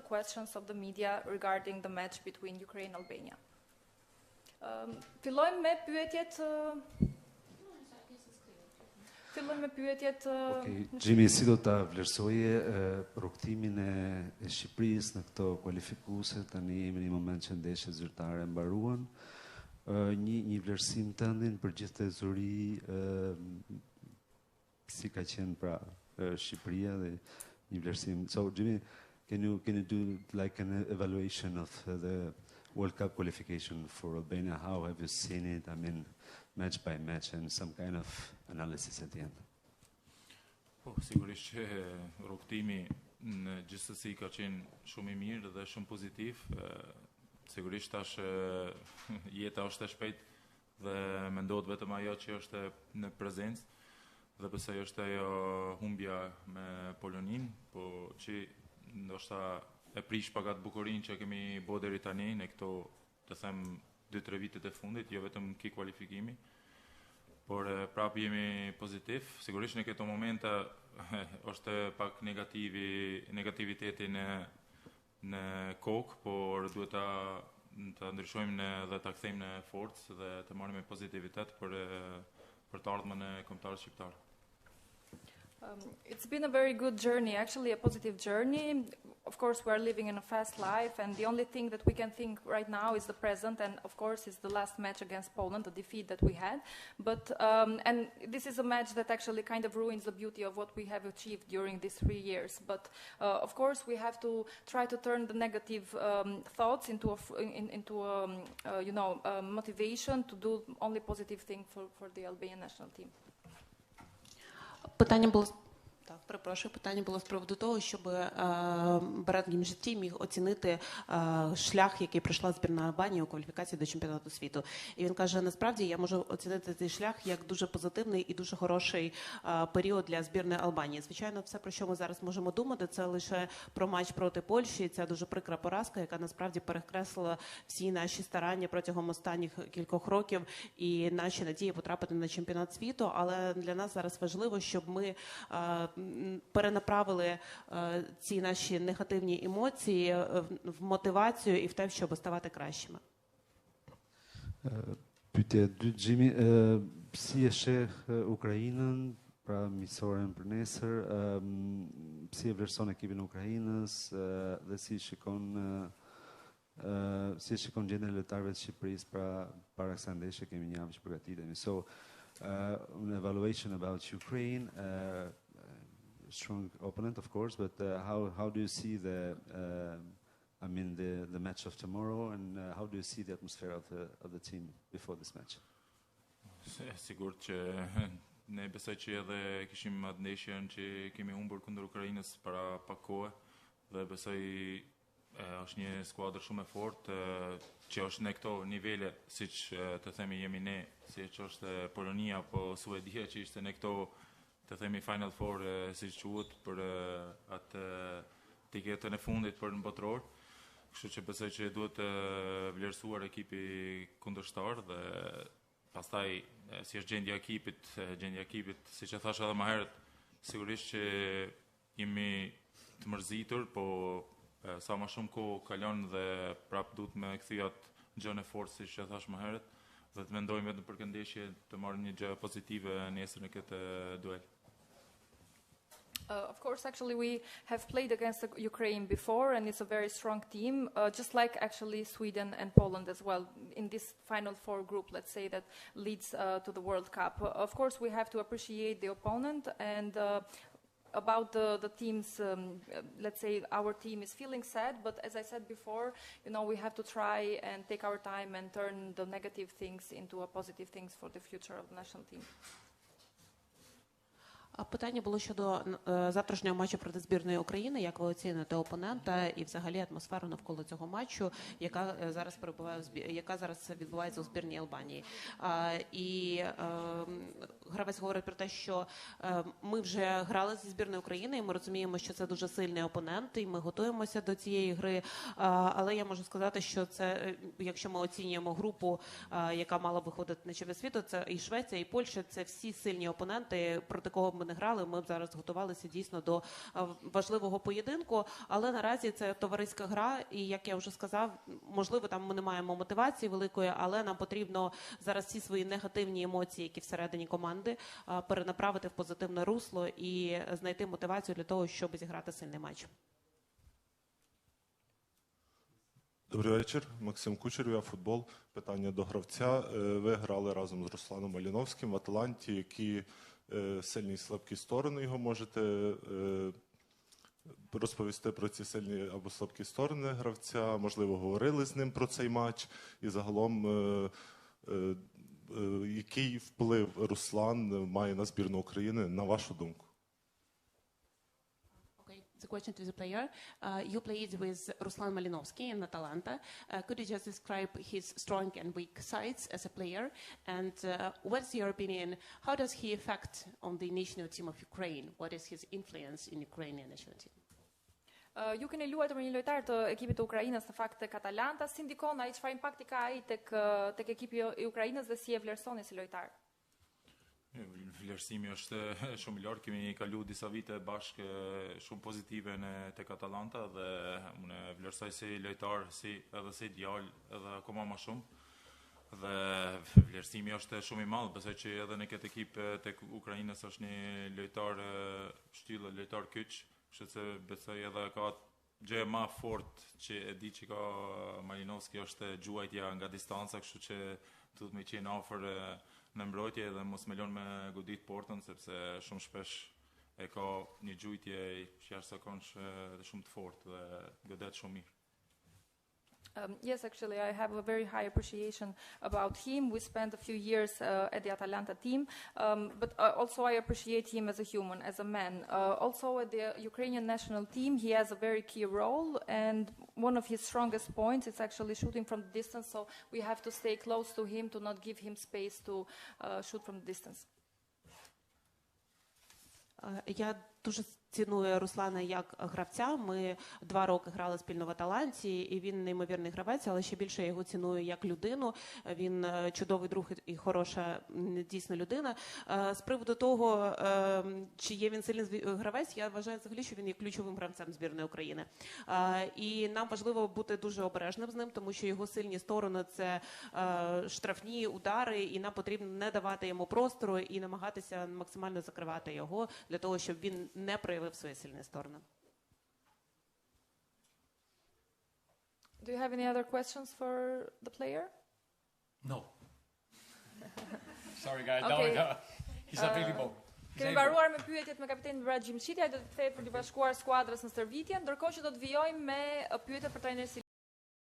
questions of the media regarding the match between Ukraine and Albania. Fillojmë me pyetjet. Okej, Gjimi, si do ta vlerësoje rrugtimin e Shqipërisë në këto kualifikuese? Tani jemi në një moment që ndeshjet zyrtare mbaruan. Një vlerësim tëndin për gjithë të zuri, si ka qenë pra Shqipëria dhe një vlerësim. So, Jimmy, can you do like an evaluation of the World Cup qualification for Albania? How have you seen it? I mean, match by match and some kind of analysis at the end. Po, sigurisht që rrugtimi në gjithsesi ka qenë shumë I mirë dhe shumë pozitiv. Sigurisht tash jeta është e shpejtë dhe mendohet vetëm ajo që është në prezencë dhe besoj është ajo humbja me Polonin, po që ndoshta e prish pagat bukurinë që kemi bërë deri tani në këto, të them, 2-3 vitet e fundit, jo vetëm ki kualifikimi, por prapë jemi pozitiv. Sigurisht në këto momente është pak negativiteti në kokë, por duhet ta ndryshojmë dhe ta kthejmë në forcë dhe të marrim me pozitivitet për të ardhmen e kombëtarëve shqiptarë. It's been a very good journey, actually a positive journey. Of course, we are living in a fast life, and the only thing that we can think right now is the present, and of course, is the last match against Poland, the defeat that we had. But and this is a match that actually kind of ruins the beauty of what we have achieved during these 3 years. But of course, we have to try to turn the negative thoughts into motivation to do only positive thing for the Albanian national team. Питання було з приводу того, щоб Брат Гімжитті міг оцінити шлях, який пройшла збірна Албанії у кваліфікації до чемпіонату світу. І він каже, насправді я можу оцінити цей шлях як дуже позитивний і дуже хороший період для збірної Албанії. Звичайно, все, про що ми зараз можемо думати, це лише про матч проти Польщі. Ця дуже прикра поразка, яка насправді перекреслила всі наші старання протягом останніх кількох років і наші надії потрапити на чемпіонат світу. Але для нас зараз важливо, щоб ми перенаправили ці наші негативні емоції в мотивацію і в те, щоб ставати кращими. Pyetja 2, Gjimi, si e sheh Ukrainën, pra miqësoren për nesër, si e vlerëson ekipin e Ukrainës dhe si shikon gjendjen e lojtarëve të Shqipërisë para kësaj ndeshje, kemi një javë që përgatitemi. So, an evaluation about Ukraine, strong opponent, of course, but how do you see the match of tomorrow, and how do you see the atmosphere of the team before this match? Sigurt që ne besoj që edhe kishim atë ndeshjen që kemi humbur kundër Ukrainës para pak kohë dhe besoj është një skuadër shumë e fortë që është në këto nivele, siç të themi jemi ne, siç është Polonia apo Suedia që ishte në këto, të themi Final Four, siç quhet, për atë tiketën e fundit për në botror. Kështu që besoj që duhet vlerësuar ekipi kundërshtar dhe pastaj si është gjendja e ekipit, siç e thash edhe më herët, sigurisht që jemi të mërzitur, po sa më shumë kohë kalon dhe prapë duhet me kthyer atë gjën e fortë, siç e thash më herët, dhe të mendojmë vetëm për këndeshje, të marrim një gjë pozitive nesër në këtë duel. Of course, actually, we have played against Ukraine before, and it's a very strong team, just like actually Sweden and Poland as well, in this Final Four group, let's say, that leads to the World Cup. Of course, we have to appreciate the opponent, and about the teams, let's say our team is feeling sad, but as I said before, we have to try and take our time and turn the negative things into a positive things for the future of the national team. Питання було щодо завтрашнього матчу проти збірної України, як ви оціните опонента і взагалі атмосферу навколо цього матчу, яка зараз відбувається у збірній Албанії. І гравець говорить про те, що ми вже грали зі збірною України, і ми розуміємо, що це дуже сильний опонент, і ми готуємося до цієї гри. Але я можу сказати, що це, якщо ми оцінюємо групу, яка мала виходити на чемпіонат світу, це і Швеція, і Польща, це всі сильні опоненти, проти кого ми не грали, ми б зараз готувалися дійсно до важливого поєдинку, але наразі це товариська гра, і як я вже сказав, можливо, там ми не маємо мотивації великої, але нам потрібно зараз всі свої негативні емоції, які всередині команди, перенаправити в позитивне русло і знайти мотивацію для того, щоб зіграти сильний матч. Добрий вечір, Максим Кучер, ЮАФутбол. Питання до гравця. Ви грали разом з Русланом Маліновським в Аталанті. Які сильні і слабкі сторони його можете розповісти про ці сильні або слабкі сторони гравця? Можливо, говорили з ним про цей матч? І загалом, який вплив Руслан має на збірну України, на вашу думку? The question to the player. You played with Ruslan Malinovsky in Atalanta. Could you just describe his strong and weak sides as a player? And what's your opinion? How does he affect on the national team of Ukraine? What is his influence in Ukrainian national team? Ju keni luajtur me një lojtar të ekipit të Ukrainës në fakt tek Atalanta. Si ndikon ai, çfarë impakti ka ai tek ekipi i Ukrainës dhe si e vlerësoni si lojtar? Vlerësimi është shumë i lartë, kemi kalu disa vite bashkë shumë pozitive në tek Atalanta dhe unë vlerësoj si lojtar, edhe si djalë, edhe akoma më shumë. Dhe vlerësimi është shumë i madh, besoj që edhe në këtë ekip tek Ukrainës është një lojtar shtyllë, lojtar kyç, kështu që besoj edhe ka gjë më fort që e di që ka Malinovski është gjuajtja nga distanca, kështu që duhet me qenë afër në mbrojtje dhe mos me lënë me godit portën, sepse shumë shpesh e ka një gjujtje jashtëzakonshme dhe shumë të fortë dhe godet shumë mirë. Yes, actually, I have a very high appreciation about him. We spent a few years at the Atalanta team, but also I appreciate him as a human, as a man. Also at the Ukrainian national team, he has a very key role, and one of his strongest points is actually shooting from the distance, so we have to stay close to him to not give him space to shoot from the distance. Я дуже ціную Руслана як гравця. Ми 2 роки грали спільно в Аталанті, і він неймовірний гравець, але ще більше я його ціную як людину. Він чудовий друг і хороша дійсно людина. З приводу того, чи є він сильний гравець, я вважаю взагалі, що він є ключовим гравцем збірної України. І нам важливо бути дуже обережним з ним, тому що його сильні сторони – це штрафні удари, і нам потрібно не давати йому простору і намагатися максимально закривати його, для того, щоб він не проявив свої сильні сторони. Do you have any other questions for the player? No. Sorry guys, Okay. no. He's available. Kemi mbaruar me pyetjet me kapitenin Brad Gjimshiti, ai do të kthehet për të bashkuar skuadrës në stërvitje, ndërkohë që do të vijojmë me pyetje për trajnerin